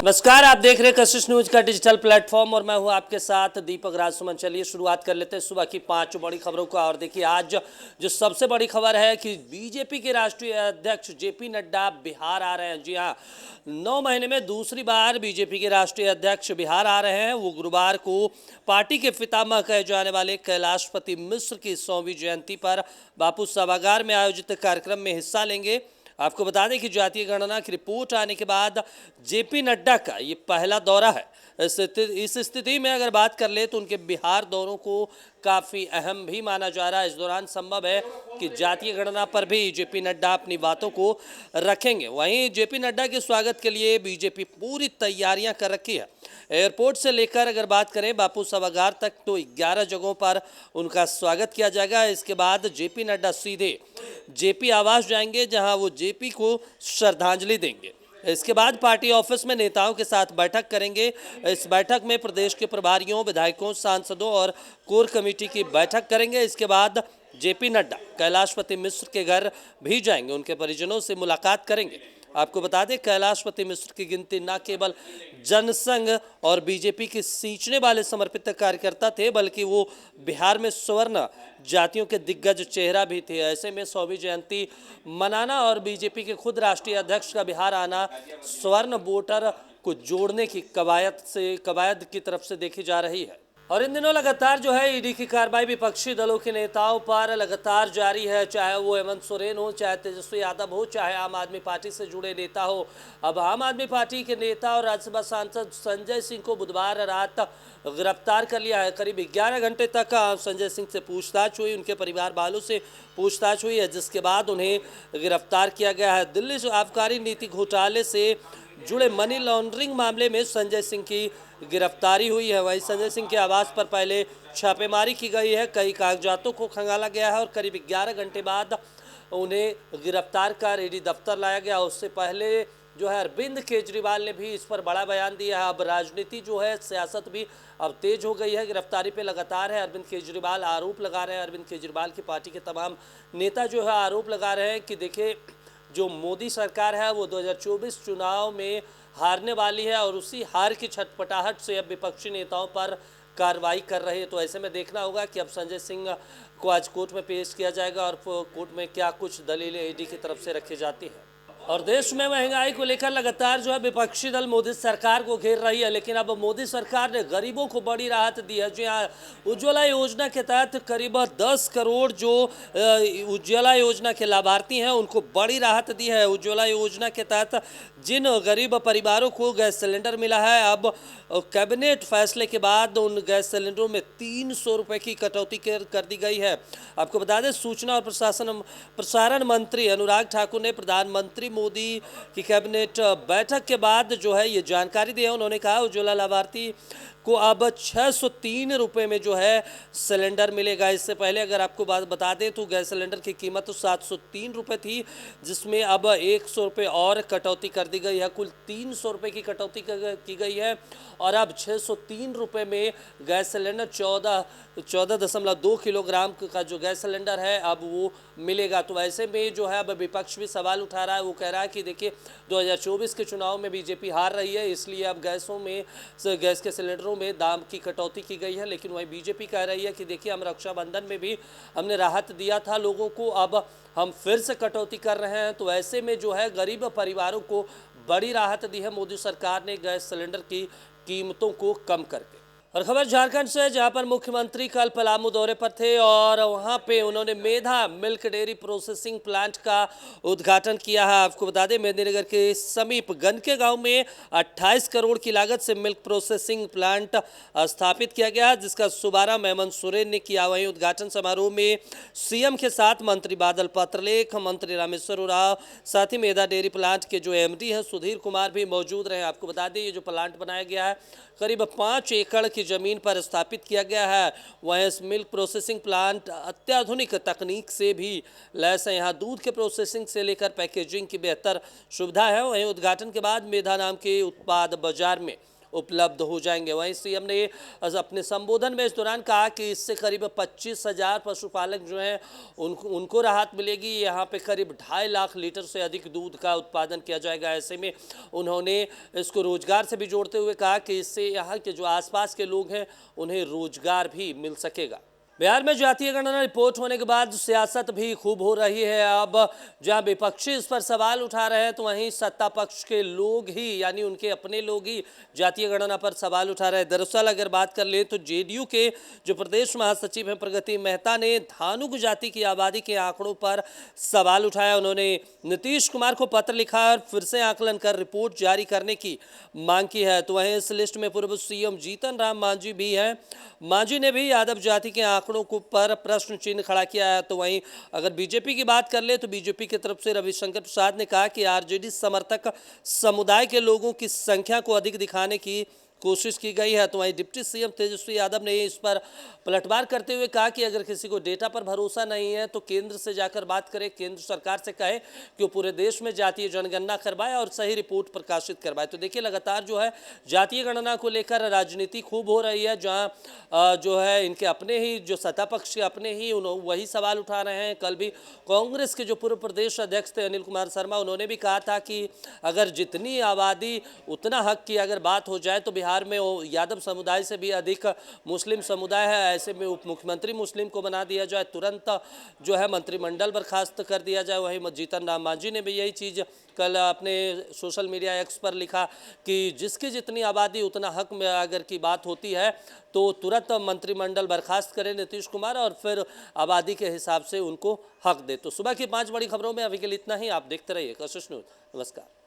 नमस्कार, आप देख रहे हैं कशिश न्यूज का डिजिटल प्लेटफॉर्म और मैं हूं आपके साथ दीपक राजसुमन। चलिए शुरुआत कर लेते हैं सुबह की 5 बड़ी खबरों का। और देखिए आज जो सबसे बड़ी खबर है कि बीजेपी के राष्ट्रीय अध्यक्ष जेपी नड्डा बिहार आ रहे हैं। जी हां, 9 महीने में दूसरी बार बीजेपी के राष्ट्रीय अध्यक्ष बिहार आ रहे हैं। वो गुरुवार को पार्टी के पितामह कहे जाने वाले कैलाशपति मिश्र की 100वीं जयंती पर बापू सभागार में आयोजित कार्यक्रम में हिस्सा लेंगे। आपको बता दें कि जातीय गणना की रिपोर्ट आने के बाद जेपी नड्डा का ये पहला दौरा है। इस स्थिति में अगर बात कर ले तो उनके बिहार दौरों को काफ़ी अहम भी माना जा रहा है। इस दौरान संभव है कि जातीय गणना पर भी जेपी नड्डा अपनी बातों को रखेंगे। वहीं जेपी नड्डा के स्वागत के लिए बीजेपी पूरी तैयारियां कर रखी है। एयरपोर्ट से लेकर अगर बात करें बापू सभागार तक तो 11 जगहों पर उनका स्वागत किया जाएगा। इसके बाद जेपी नड्डा सीधे जेपी आवास जाएंगे, जहां वो जेपी को श्रद्धांजलि देंगे। इसके बाद पार्टी ऑफिस में नेताओं के साथ बैठक करेंगे। इस बैठक में प्रदेश के प्रभारियों, विधायकों, सांसदों और कोर कमेटी की बैठक करेंगे। इसके बाद जेपी नड्डा कैलाशपति मिश्र के घर भी जाएंगे, उनके परिजनों से मुलाकात करेंगे। आपको बता दें कैलाशपति मिश्र की गिनती न केवल जनसंघ और बीजेपी के सींचने वाले समर्पित कार्यकर्ता थे, बल्कि वो बिहार में स्वर्ण जातियों के दिग्गज चेहरा भी थे। ऐसे में 100वीं जयंती मनाना और बीजेपी के खुद राष्ट्रीय अध्यक्ष का बिहार आना स्वर्ण वोटर को जोड़ने की कवायद की तरफ से देखी जा रही है। और इन दिनों लगातार जो है ईडी की कार्रवाई विपक्षी दलों के नेताओं पर लगातार जारी है, चाहे वो हेमंत सोरेन हो, चाहे तेजस्वी यादव हो, चाहे आम आदमी पार्टी से जुड़े नेता हो। अब आम आदमी पार्टी के नेता और राज्यसभा सांसद संजय सिंह को बुधवार रात गिरफ्तार कर लिया है। करीब 11 घंटे तक संजय सिंह से पूछताछ हुई, उनके परिवार वालों से पूछताछ हुई है, जिसके बाद उन्हें गिरफ्तार किया गया है। दिल्ली आबकारी नीति घोटाले से जुड़े मनी लॉन्ड्रिंग मामले में संजय सिंह की गिरफ्तारी हुई है। वहीं संजय सिंह के आवास पर पहले छापेमारी की गई है, कई कागजातों को खंगाला गया है और करीब 11 घंटे बाद उन्हें गिरफ्तार कर ईडी दफ्तर लाया गया। उससे पहले जो है अरविंद केजरीवाल ने भी इस पर बड़ा बयान दिया है। अब राजनीति जो है, सियासत भी अब तेज हो गई है। गिरफ्तारी पे लगातार है। अरविंद केजरीवाल आरोप लगा रहे हैं, अरविंद केजरीवाल की पार्टी के तमाम नेता जो है आरोप लगा रहे हैं कि देखिए जो मोदी सरकार है वो 2024 चुनाव में हारने वाली है और उसी हार की छटपटाहट से अब विपक्षी नेताओं पर कार्रवाई कर रहे हैं। तो ऐसे में देखना होगा कि अब संजय सिंह को आज कोर्ट में पेश किया जाएगा और कोर्ट में क्या कुछ दलीलें ईडी की तरफ से रखी जाती हैं। और देश में महंगाई को लेकर लगातार जो है विपक्षी दल मोदी सरकार को घेर रही है, लेकिन अब मोदी सरकार ने गरीबों को बड़ी राहत दी है। जी हाँ, उज्ज्वला योजना के तहत करीब 10 करोड़ जो उज्ज्वला योजना के लाभार्थी हैं उनको बड़ी राहत दी है। उज्ज्वला योजना के तहत जिन गरीब परिवारों को गैस सिलेंडर मिला है, अब कैबिनेट फैसले के बाद उन गैस सिलेंडरों में 300 रुपये की कटौती कर दी गई है। आपको बता दें सूचना और प्रसारण मंत्री अनुराग ठाकुर ने प्रधानमंत्री मोदी की कैबिनेट बैठक के बाद जो है ये जानकारी दी है। उन्होंने कहा उज्ज्वला लाभार्थी को अब 603 रुपये में जो है सिलेंडर मिलेगा। इससे पहले अगर आपको बात बता दें तो गैस सिलेंडर की कीमत तो 703 रुपये थी, जिसमें अब 100 रुपये और कटौती कर दी गई है। कुल 300 रुपये की कटौती की गई है और अब 603 रुपये में गैस सिलेंडर 14.2 किलोग्राम का जो गैस सिलेंडर है अब वो मिलेगा। तो ऐसे में जो है अब विपक्ष भी सवाल उठा रहा है। वो कह रहा है कि देखिए 2024 के चुनाव में बीजेपी हार रही है, इसलिए अब गैस के सिलेंडरों में दाम की कटौती की गई है। लेकिन वहीं बीजेपी कह रही है कि देखिए हम रक्षाबंधन में भी हमने राहत दिया था लोगों को, अब हम फिर से कटौती कर रहे हैं। तो ऐसे में जो है गरीब परिवारों को बड़ी राहत दी है मोदी सरकार ने गैस सिलेंडर की कीमतों को कम करके। और खबर झारखंड से, जहां पर मुख्यमंत्री कल पलामू दौरे पर थे और वहां पे उन्होंने मेधा मिल्क डेयरी प्रोसेसिंग प्लांट का उद्घाटन किया है। आपको बता दें मेदिनीनगर के समीप गनके गांव में 28 करोड़ की लागत से मिल्क प्रोसेसिंग प्लांट स्थापित किया गया, जिसका शुभारंभ हेमंत सोरेन ने किया। वहीं उद्घाटन समारोह में सीएम के साथ मंत्री बादल पत्रलेख, मंत्री रामेश्वर उरांव, साथ ही मेधा डेयरी प्लांट के जो एमडी हैं सुधीर कुमार भी मौजूद रहे। आपको बता दें ये जो प्लांट बनाया गया है करीब 5 एकड़ की जमीन पर स्थापित किया गया है। वहीं इस मिल्क प्रोसेसिंग प्लांट अत्याधुनिक तकनीक से भी लैस है। यहाँ दूध के प्रोसेसिंग से लेकर पैकेजिंग की बेहतर सुविधा है। वहीं उद्घाटन के बाद मेधा नाम के उत्पाद बाजार में उपलब्ध हो जाएंगे। वहीं सीएम ने अपने संबोधन में इस दौरान कहा कि इससे करीब 25,000 पशुपालक जो हैं उनको राहत मिलेगी। यहाँ पे करीब 2.5 लाख लीटर से अधिक दूध का उत्पादन किया जाएगा। ऐसे में उन्होंने इसको रोजगार से भी जोड़ते हुए कहा कि इससे यहाँ के जो आसपास के लोग हैं उन्हें रोजगार भी मिल सकेगा। बिहार में जातीय गणना रिपोर्ट होने के बाद सियासत भी खूब हो रही है। अब जहां विपक्षी इस पर सवाल उठा रहे हैं तो वहीं सत्ता पक्ष के लोग ही यानी उनके अपने लोग ही जातीय गणना पर सवाल उठा रहे हैं। दरअसल अगर बात कर लें तो जेडीयू के जो प्रदेश महासचिव हैं प्रगति मेहता ने धानुक जाति की आबादी के आंकड़ों पर सवाल उठाया। उन्होंने नीतीश कुमार को पत्र लिखा और फिर से आकलन कर रिपोर्ट जारी करने की मांग की है। तो वहीं इस लिस्ट में पूर्व सीएम जीतन राम मांझी भी हैं। मांझी ने भी यादव जाति के आंकड़ों को पर प्रश्न चिन्ह खड़ा किया है। तो वहीं अगर बीजेपी की बात कर ले तो बीजेपी की तरफ से रविशंकर प्रसाद ने कहा कि आरजेडी समर्थक समुदाय के लोगों की संख्या को अधिक दिखाने की कोशिश की गई है। तो वहीं डिप्टी सीएम तेजस्वी यादव ने इस पर पलटवार करते हुए कहा कि अगर किसी को डेटा पर भरोसा नहीं है तो केंद्र से जाकर बात करें, केंद्र सरकार से कहे कि वो पूरे देश में जातीय जनगणना करवाए और सही रिपोर्ट प्रकाशित करवाए। तो देखिए लगातार जो है जातीय गणना को लेकर राजनीति खूब हो रही है, जहाँ जो है इनके अपने ही जो सत्ता पक्ष के अपने ही वही सवाल उठा रहे हैं। कल भी कांग्रेस के जो पूर्व प्रदेश अध्यक्ष थे अनिल कुमार शर्मा, उन्होंने भी कहा था कि अगर जितनी आबादी उतना हक की अगर बात हो जाए तो बिहार में वो यादव समुदाय से भी अधिक मुस्लिम समुदाय है। ऐसे में उप मुख्यमंत्री मुस्लिम को बना दिया जाए, तुरंत जो है मंत्रिमंडल बर्खास्त कर दिया जाए। वहीं जीतन राम मांझी ने भी यही चीज़ कल अपने सोशल मीडिया एक्स पर लिखा कि जिसकी जितनी आबादी उतना हक में अगर की बात होती है तो तुरंत मंत्रिमंडल बर्खास्त करें नीतीश कुमार और फिर आबादी के हिसाब से उनको हक दे। तो सुबह की 5 बड़ी खबरों में अभी के लिए इतना ही। आप देखते रहिए कशिश न्यूज़। नमस्कार।